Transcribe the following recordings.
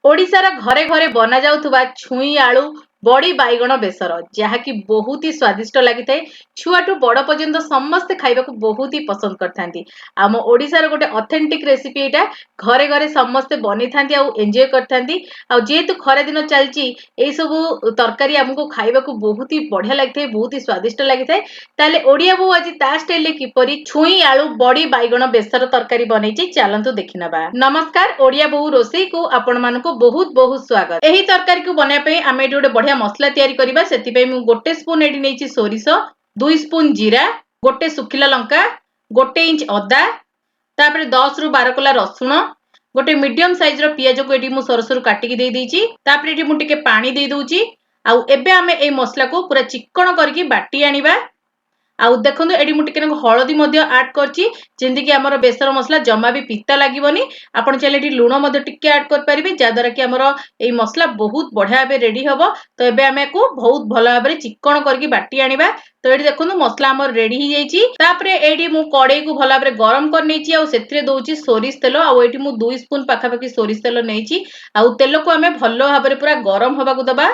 ओडिशार घरे घरे बना जाउथुबा छुई आलू बड़ी बाइगण बेसर जहाँकि बहुत ही स्वादिष्ट लगी था। छुआठू बड़ पर्यंत समस्ते खाइबा को बहुत ही पसंद करथांती। आम ओडिशार गोटे ऑथेंटिक रेसिपी एटा घरे घरे समस्ते बनी थांती आ एंजॉय करथांती। आ जेहेतु खरा दिन चलची एई सब तरकारी हमको खाइबा को बहुत ही बढ़िया लगी था, बहुत ही स्वादिष्ट लगी था। ताले ओडिया बो आज ता स्टाइल रे किपरि छुई आलू बड़ी बाइगण बेसर तरकारी बनैची चलंतु देखिनबा। नमस्कार, ओडिया बहु रोसई को आपण मानको बहुत बहुत स्वागत। एही तरकारी को बनाया पे आमे एटी गोटे बढ़िया मसला तैयारी करिबा। सेति पे मु गोटे स्पून एटी नेची सोरिष, 2 स्पून जीरा, गोटे सुखिला लंका, गोटे इंच अदा, तापरे 10 रु 12 कोला रसुण, गोटे मीडियम साइज रो पियाज को एटी मु सरसरु काटी के दे देइची। तापरे एटी मु टिके पानी दे दोउची। आउ एबे आमे ए मसला को पूरा चिक्कण करके बाटी आनिबा। आउ देखंतु एडी मु टिके हळदी मध्ये ऐड करची जेंति कि हमर बेसर मसला जमा भी पिता लागिबनी। आपण चाहे एटी लूण मध्ये टिके ऐड कर परिबे जादरा कि हमर एई मसला बहुत बढ़िया बे रेडी हबो। तो एबे आमे को बहुत भलो भाबरे चिक्कण करके बाटी आनिबा। तो एटी देखंतु मसला हमर रेडी ही जाईची। तापरे एडी मु कड़ाई को भलो भाबरे गरम कर नेची। आउ सेथिरे दोउची सोरिष तेल। आउ एटी मु 2 स्पून पाखापाखि सोरिष तेल नेची। आउ तेल को आमे भलो भाबरे पूरा गरम हबा को दबा।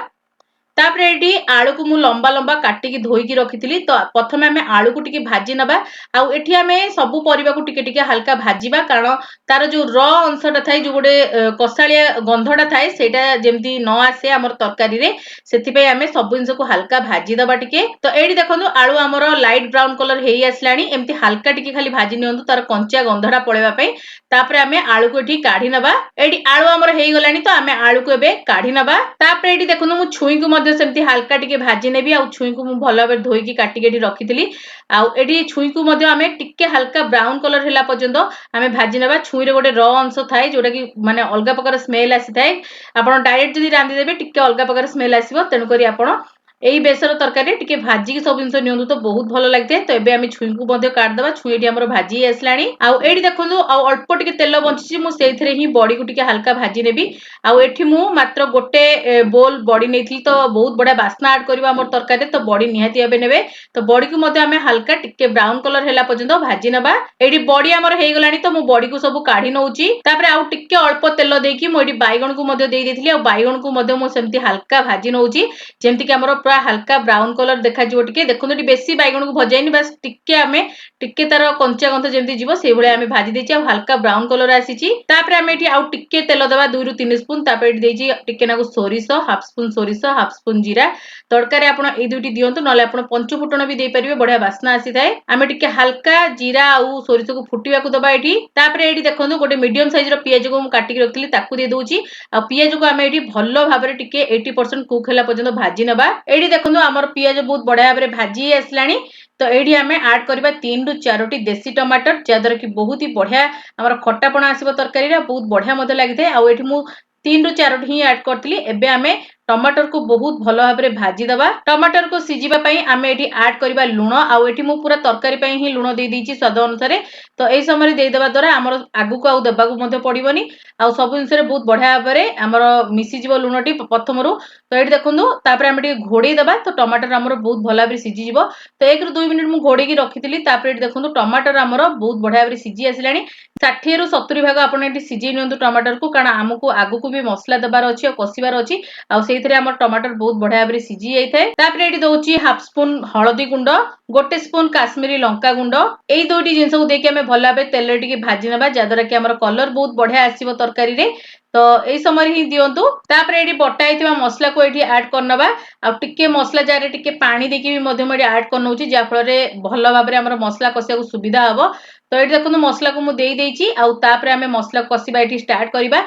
तापरे एटी आलू को मु लंबा लंबा काटी की धोई की रखिथिली। तो प्रथमे आमे आलू को टिके भाजी नबा। आउ एठी आमे सबु परिबा को टिके टिके हल्का भाजीबा, कारण तार जो र अंशटा थाई जो गोटे कसाळिया गंधटा थाए सेटा जेमती न आसे हमर तरकारी रे, सेति पे आमे सब जिंस को हल्का भाजी दबा टिके। तो एठी देखंतु आलू हमर लाइट ब्राउन कलर हेई आसलानी। एमती हल्का टिके खाली भाजी नियंतु तार कंचा गंधटा पळेबा पई। तापरे आमे आलू को एठी काढी नबा। एठी आलू हमर हेई गलानी। तो आमे आलू को एबे काढी नबा। तापरे एठी देखंतु मु छुई को सेमती हल्का टिके भाजी नेबी। आउ छुई को मु भलो भाबे धोई की काटी के रखिथिली। आउ एठी छुई को मध्ये आमे टिके हल्का ब्राउन कलर हैला पर्यंत आमे भाजी नेबा। छुई रे गोटे र अंश थाए जोटा कि माने अलगा प्रकार स्मेल आसी थाए। आपण डायरेक्ट जदी रांधी देबे टिके अलगा प्रकार स्मेल आसीबो। तेनु करी आपण एई बेसर तरकारी टिके भाजी की सब जिंस नियंतु तो बहुत भलो लागते। तो एबे आमे छुई को मध्ये काट दबा। छुई एठी हमर भाजी आसलानी। आउ एठी देखंतु आउ अल्प टिके तेल बंचिची। मु सेइथरे ही बॉडी को टिके हल्का भाजी नेबी। आउ एठी मु मात्र गोटे बोल बॉडी नेथि। तो बहुत बड़ा बास्ना ऐड करबा हमर तरकारी। तो बॉडी निहाती एबे नेबे। तो बॉडी को मध्ये आमे हल्का टिके ब्राउन कलर हैला पर्यंत भाजी नबा। एठी बॉडी हमर हेई गलानी। तो मु बॉडी को सब काढी नउची। तापरे आउ टिके अल्प तेल देकी मु एठी बाइगण को मध्ये देई देथिली। आउ बाइगण को मध्ये मु सेमती हल्का भाजी नउची जेमती कि हमर पूरा हल्का ब्राउन कलर देखा जिवो। टिके देखंतु एठी बेसी बाइगण को भजाइनी, बस टिके आमे टिके तार कंचा गंध जेमती जिवो सेइ भले आमे भाजी देची। आउ हल्का ब्राउन कलर आसीची। तापरे आमे एठी आउ टिके तेल दबा 2 रु 3 स्पून। तापरे एठी देची टिके नाकु सोरिष, हाफ स्पून सोरिष, हाफ स्पून जीरा। तड़का रे आपण एई दुटी दियंतु, नले आपण पंच फुटण भी देई परिबे, बढ़िया बास्ना आसी थाए। आमे टिके हल्का जीरा आउ सोरिष को फुटिबा को दबा एठी। तापरे एठी देखंतु गोटे मीडियम साइज रो पियाज को मु काटी के रखिली ताकू दे दोउची। आ पियाज को आमे एठी भलो भाबरे टिके 80% कुक हैला पर्यंत भाजी नबा। एठी देखंतु हमर पियाज बहुत बढ़िया भाबरे भाजी आसलानी। तो एठी आमे ऐड करबा 3 रु 4 टी देसी टमाटर, जादर कि बहुत ही बढ़िया हमर खट्टापणा आसीबो तरकारी रे, बहुत बढ़िया मते लागिथे। आ एठी मु 3 रु 4 टी ही ऐड करतली। एबे आमे टमाटर को बहुत भलो भाबरे भाजी दबा। टमाटर को सिजिबा पई आमे एठी ऐड करबा लूण। आ एठी मु पूरा तरकारी पई ही लूण दे दीची स्वाद अनुसार। तो एई समय दे देबा द्वारा हमर आगु को आउ देबा को मध्ये पड़िबोनी। आ सब जिंस रे बहुत बढ़िया भाबरे हमर मिसी जिवो लूणटी प्रथमरु। तो एठी देखंतु तापरे आमे टिके घोड़े दबा। तो टमाटर हमर बहुत भलो भाबरे सिजि जिवो। तो 1 रु 2 मिनिट मु घोड़े की रखिथिली। तापरे एठी देखंतु टमाटर हमर बहुत बढ़िया भाबरे सिजि आसिलानी। 60 रु 70 भाग आपण एठी सिजि नियंतु टमाटर को, कारण हमकु आगु को भी मसला दबार अछि आ कसिबार अछि। आ सेइथरे हमर टमाटर बहुत बढ़िया भाबरे सिजि जाई थाए। तापरे एठी दोउची हाफ स्पून हळदी गुंड, गोटे स्पून काश्मीरी लंका गुंड। एई दुटी जिंस को देके हमें भलो भाबरे तेल रे टिके भाजी नबा, जादरा कि हमर कलर बहुत बढ़िया आसीबो तरकारी रे। तो एई समय ही दियंतु। तापरे एठी बटा आइतिबा मसला को एठी ऐड करनबा। आ टिके मसला जारे टिके पानी देकी भी मध्ये मध्ये ऐड करनउची, जा फल रे भलो भाबरे हमर मसला कसिया को सुविधा हबो। तो एठी देखंतु मसला को मु देई देइची। आउ तापरे हमें मसला कसिबा एठी स्टार्ट करिबा।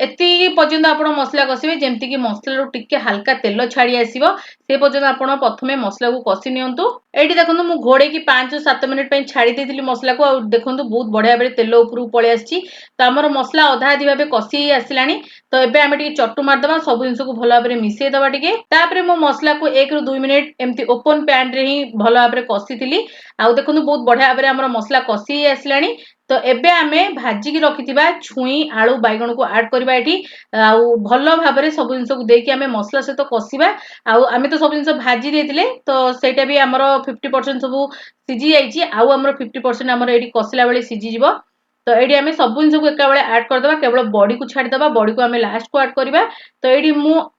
एति पर्यंत आपण मसला कसिबे जेमति कि मसला रो टिके हल्का तेल छाड़ी आसीबो। से पर्यंत आपण प्रथमे मसला को कसी नियंतु। एठी देखंतु मु घोड़े की 5 रु 7 मिनिट पई छाड़ी देथिली मसला को। आ देखंतु बहुत बढ़िया भाबरे तेल उपरु पळे आछि। तो हमर मसला आधा आधी भाबे कसी आसिलानी। तो एबे आमे टिके चट्टू मार दबा, सब जिंस को भलो भाबरे मिसेई दबा टिके। तापरे मु मसला को 1 रु 2 मिनिट एमति ओपन पैन रे ही भलो भाबरे कसिथिली। आ देखंतु बहुत बढ़िया भाबरे हमर मसला कसी आसिलानी। तो एबे आमे भाजी की रखिथिबा छुई आलू बाइगण को ऐड करबा एठी। आउ भलो भाबरे सब जिंस को देकी आमे मसला सहित कसिबा। आउ आमे तो सब जिंस भाजी देथिले। तो सेटा भी हमर 50% सब सिजि जाईची। आउ हमर 50% हमर एठी कसिला बेले सिजि जिवो। तो ये आम सब जिन को एका आड करदे केवल बड़ी को छाड़ीदे बड़ी को आम लास्ट को आड करवा। तो ये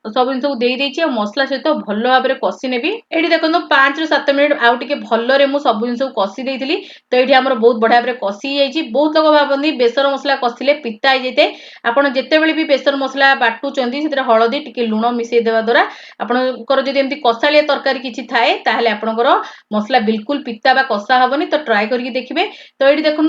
सब जिन देदेची मसला सहित भल भाव में कषि नेबी। ये देखो 5 ରୁ 7 मिनट आउ टे भलरे मु सब जिन कषि देती। तो ये आम बहुत बढ़िया भाव में कषि जाइए। बहुत लोग भावती बेसर मसला कषिले पिता हो जाए। आपड़ जिते भी बेसर मसला बाटुंट से हलदी टी लुण मिसई देवा द्वारा आपंकर जब एमती कषाଳିଆ तरकारी किसी थाए ताहले आपणकर मसला बिल्कुल पिता बा कषा हेनी। तो ट्राए करके देखिए। तो ये देखो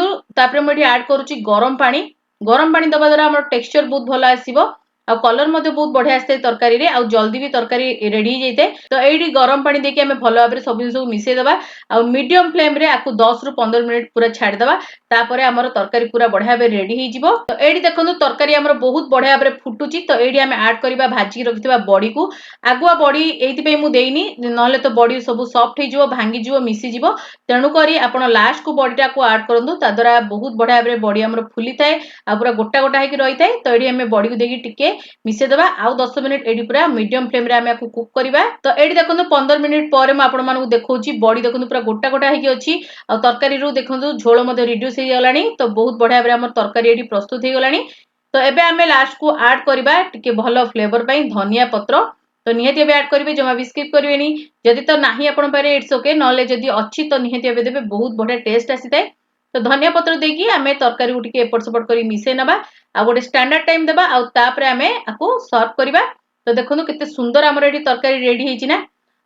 मुझे आड करुच्ची गरम पानी। गरम पानी दबा द्वारा आम टेक्सचर बहुत भल आसो आ कलर मध्य बहुत बढ़िया आसता है तरकारी रे आ जल्दी भी तरकारी रेडी हो जाए। तो ये गरम पानी देके आम भल भाव में सब जिन मिसई देवा आ मीडियम फ्लेम रे आपको 10 ରୁ 15 मिनट पूरा छाड़ीदे। तापर आमर तरकारी पूरा बढ़िया भाव रेडी हो। तो ये देखो तरकारी आमर बहुत बढ़िया भाव फुटुची। तो ये आम आड करवा भाजी रखिथिबा बड़ी को। आगुआ बड़ी ये मुझे ना तो बड़ी सब सफ्ट हो भांगी मिसीज। तेणुक आप लास्ट को बड़ीटा को आड करूँ द्वारा बहुत बढ़िया भाव बड़ी आमर फुली थाए आ पूरा गोटा गोटा होकर रही है। तो ये आम बड़ी को देखिए टिके मिसेदेवा आउ 10 मिनिट ये पूरा मीडियम फ्लेम रे आम कुक करवा। तो ये देखो 15 मिनिट पर आपको देखा बड़ी देखो पूरा गोटा गोटा होगी अच्छी आ तरकारी देखो झोल रिड्यूस हो गला। तो बहुत बढ़िया भाव में तरकारी ये प्रस्तुत हो गला। तो एबे आम लास्ट को आड करवा टिके भल फ्लेवर पाई धनिया पत्र। तो निहाती आड करेंगे जमा भी स्किप करेंगे जदि तो ना आपण पारे इट्स ओके ना जदि अच्छी तो निहाती देवे बहुत बढ़िया टेस्ट आसी थाए। तो धनिया पत्र देकी आम तरकारी को टिके एपट सेपट कर मिसई नवा आ गोटे स्टैंडर्ड टाइम देबा आ तापर आम आपको सर्व करवा। तो देखो केते सुंदर आमर ये तरकारी रेडी होईची ना।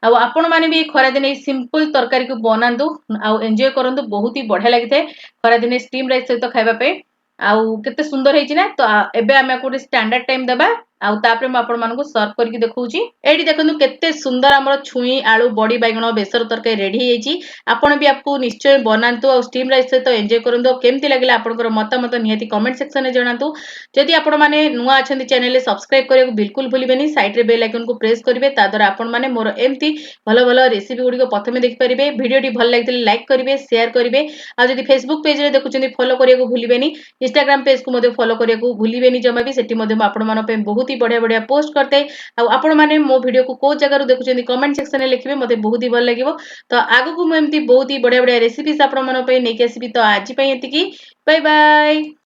आपण मैंने भी खरा दिन सिंपल तरकारी को बनातु आ एंजॉय करंतु बहुत ही बढ़िया लगी थाए खरा दिन स्टीम राइस सहित खाइबा पे। आउ केते सुंदर होईची ना। तो एबे आम गोटे स्टैंडर्ड टाइम देबा आउ तापर मु आपण मानकु सर्व करके देखौची। एडी देखंतु केते सुंदर हमर छुई आलू बड़ी बैगण बेसर तरकारी रेडी हो जाइए। आपण भी आपको निश्चय बनातु आ स्टीम राइस सहित एंजॉय करंतु। केमती लागला आपनकर मतामत निहाती कमेंट सेक्शन में जणातु। जदि आपण माने नुआ अछंती चैनल सब्सक्राइब करिया बिल्कुल भूलिबेनी साइड रे बेल आइकन को प्रेस करिवे ता द्वारा आपण माने मोर एमती भलो भलो रेसिपी गुडी को प्रथमे देख परिबे। वीडियोटी भल लागितले लाइक करिवे शेयर करिवे आ जदि फेसबुक पेज रे देखुचंती फॉलो करिया को भूलिबेनी। इंस्टाग्राम पेज को मधे फॉलो करिया को भूलिबेनी जमा भी सेठी मधे आपण मानो पे बहुत ही बढ़िया बढ़िया पोस्ट करते आ आपण माने मो वीडियो को जगह रो देखुचंती कमेंट सेक्शन में लिखिबे मते बहुत ही भल लागिवो। तो आगु को मु एमती बहुत ही बढ़िया बढ़िया रेसिपीज आपण मानो पे नेके आसीबी। तो आज पई एतिकी बाय बाय।